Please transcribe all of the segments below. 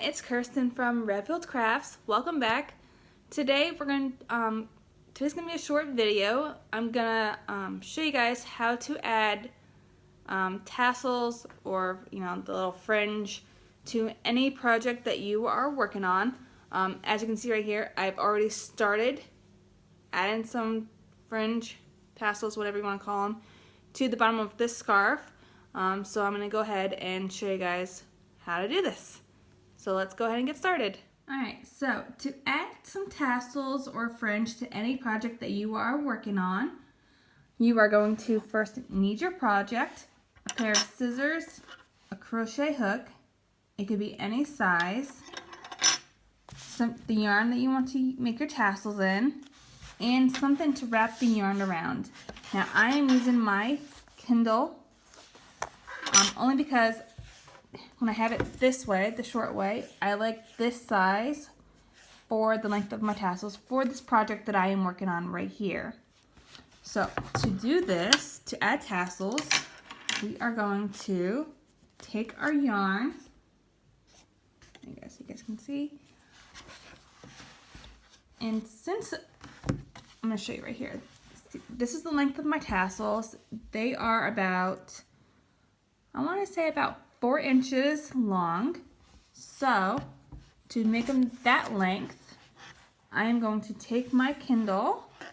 it's Kirsten from Redfield Crafts. Welcome back. Today today's gonna be a short video. I'm gonna show you guys how to add tassels or the little fringe to any project that you are working on. As you can see right here, I've already started adding some fringe, tassels, whatever you want to call them, to the bottom of this scarf. So I'm gonna go ahead and show you guys how to do this. So let's go ahead and get started. Alright, so to add some tassels or fringe to any project that you are working on, you are going to first need your project, a pair of scissors, a crochet hook, it could be any size, the yarn that you want to make your tassels in, and something to wrap the yarn around. Now I am using my Kindle only because when I have it this way, the short way, I like this size for the length of my tassels for this project that I am working on right here. So to do this, to add tassels, we are going to take our yarn, I guess you guys can see, and since, I'm going to show you right here, this is the length of my tassels. They are about, I want to say about 4 inches long. So to make them that length, I am going to take my Kindle, I'm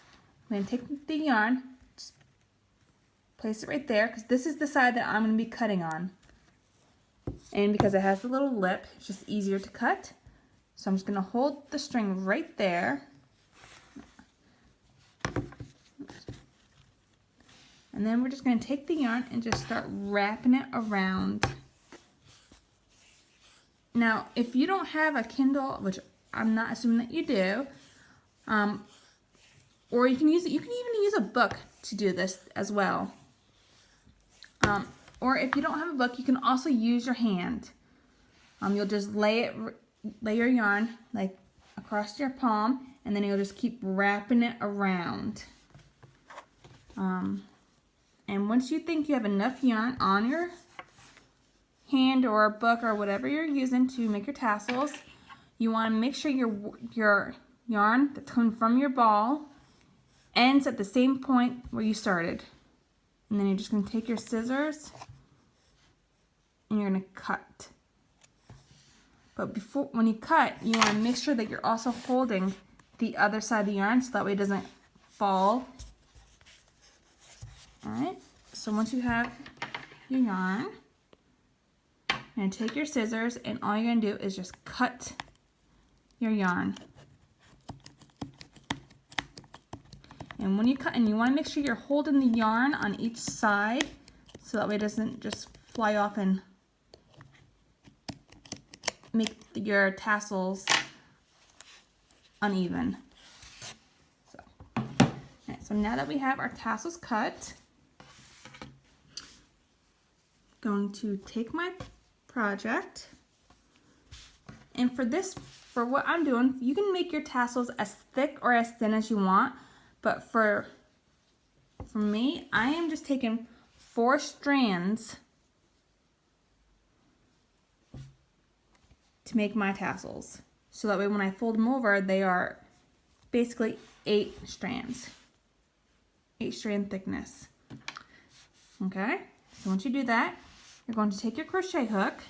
going to take the yarn, just place it right there because this is the side that I'm going to be cutting on. And because it has the little lip, it's just easier to cut. So I'm just going to hold the string right there. And then we're just going to take the yarn and just start wrapping it around. Now, if you don't have a Kindle, which I'm not assuming that you do, or you can even use a book to do this as well. Or if you don't have a book, you can also use your hand. You'll just lay your yarn like across your palm, and then you'll just keep wrapping it around. And once you think you have enough yarn on your hand or a book or whatever you're using to make your tassels, you want to make sure your yarn that's coming from your ball ends at the same point where you started. And then you're just going to take your scissors and you're going to cut. But when you cut, you want to make sure that you're also holding the other side of the yarn so that way it doesn't fall. Alright, so once you have your yarn, you're going to take your scissors and all you're going to do is just cut your yarn. And when you cut, and you want to make sure you're holding the yarn on each side so that way it doesn't just fly off and make your tassels uneven. So now that we have our tassels cut, I'm going to take my project, and for what I'm doing, you can make your tassels as thick or as thin as you want, but for me, I am just taking 4 strands to make my tassels. So that way when I fold them over, they are basically 8 strands. 8 strand thickness. Okay, so once you do that, you're going to take your crochet hook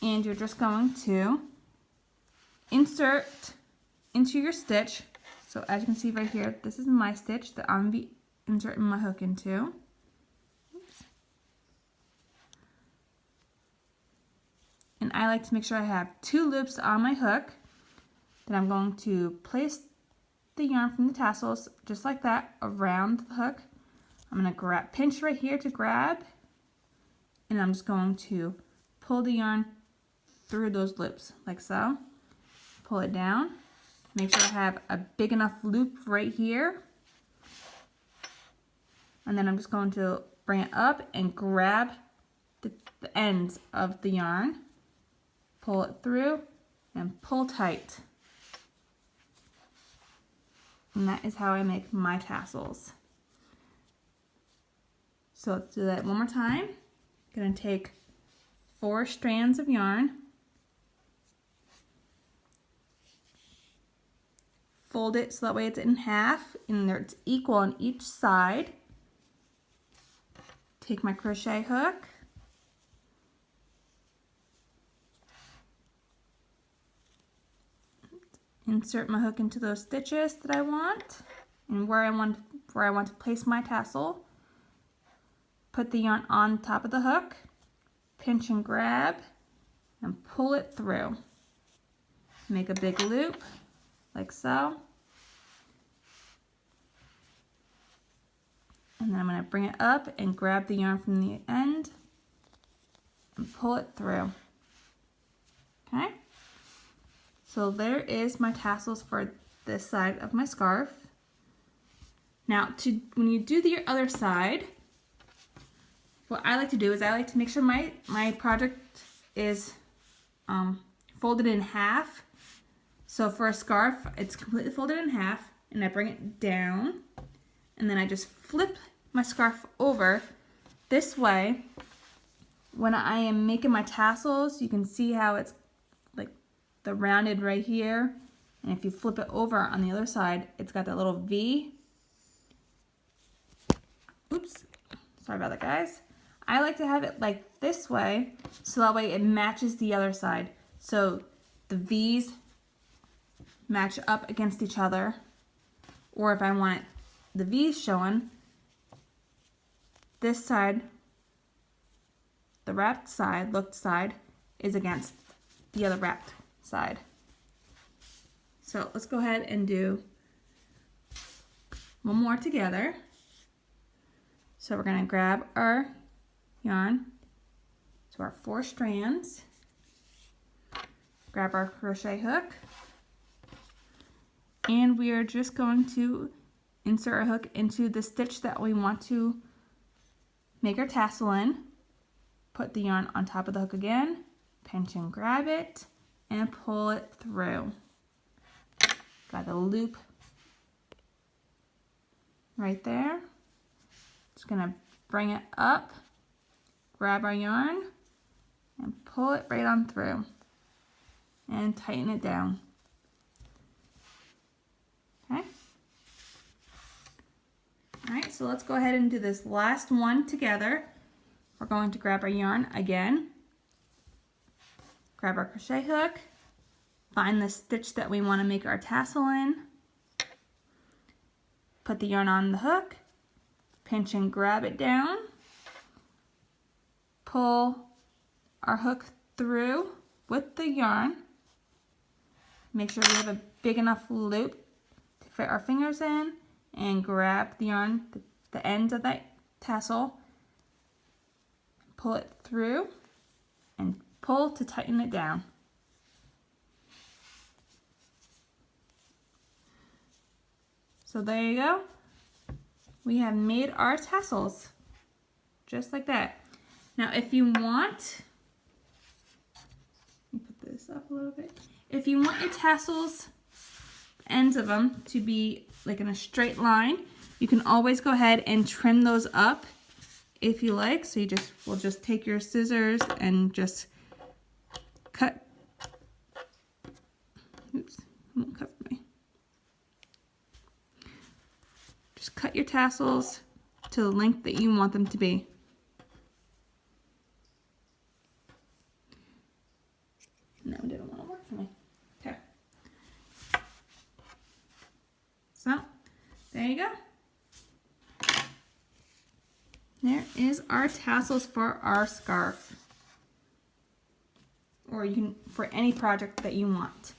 and you're just going to insert into your stitch. So as you can see right here, this is my stitch that I'm going to be inserting my hook into. Oops. And I like to make sure I have 2 loops on my hook. Then I'm going to place the yarn from the tassels just like that around the hook. I'm going to pinch right here to grab, and I'm just going to pull the yarn through those loops like so. Pull it down. Make sure I have a big enough loop right here. And then I'm just going to bring it up and grab the ends of the yarn. Pull it through and pull tight. And that is how I make my tassels. So let's do that one more time. I'm going to take 4 strands of yarn, fold it so that way it's in half and it's equal on each side. Take my crochet hook, insert my hook into those stitches that I want and where I want to place my tassel. Put the yarn on top of the hook, pinch and grab, and pull it through. Make a big loop like so. And then I'm going to bring it up and grab the yarn from the end and pull it through. Okay? So there is my tassels for this side of my scarf. Now, when you do the other side, what I like to do is I like to make sure my project is folded in half. So for a scarf, it's completely folded in half, and I bring it down, and then I just flip my scarf over this way. When I am making my tassels, you can see how it's like the rounded right here, and if you flip it over on the other side, it's got that little V. Oops, sorry about that, guys. I like to have it like this way, so that way it matches the other side. So the V's match up against each other, or if I want the V's showing, this side, the wrapped side, looked side, is against the other wrapped side. So let's go ahead and do one more together. So we're going to grab our yarn to our 4 strands, grab our crochet hook, and we are just going to insert our hook into the stitch that we want to make our tassel in. Put the yarn on top of the hook again, pinch and grab it, and pull it through. Got the loop right there. Just gonna bring it up, grab our yarn, and pull it right on through, and tighten it down. Okay. Alright, so let's go ahead and do this last one together. We're going to grab our yarn again, grab our crochet hook, find the stitch that we want to make our tassel in, put the yarn on the hook, pinch and grab it down, pull our hook through with the yarn, make sure we have a big enough loop to fit our fingers in, and grab the yarn, the ends of that tassel, pull it through, and pull to tighten it down. So there you go. We have made our tassels, just like that. Now if you want, let me put this up a little bit. If you want your tassels, ends of them, to be like in a straight line, you can always go ahead and trim those up if you like. So you will just take your scissors and just cut. Oops, it won't cut for me. Just cut your tassels to the length that you want them to be. No, it didn't want to work for me. Okay. So, there you go. There is our tassels for our scarf. Or you can, for any project that you want.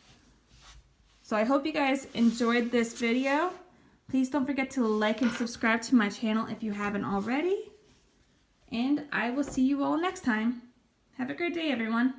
So I hope you guys enjoyed this video. Please don't forget to like and subscribe to my channel if you haven't already. And I will see you all next time. Have a great day, everyone.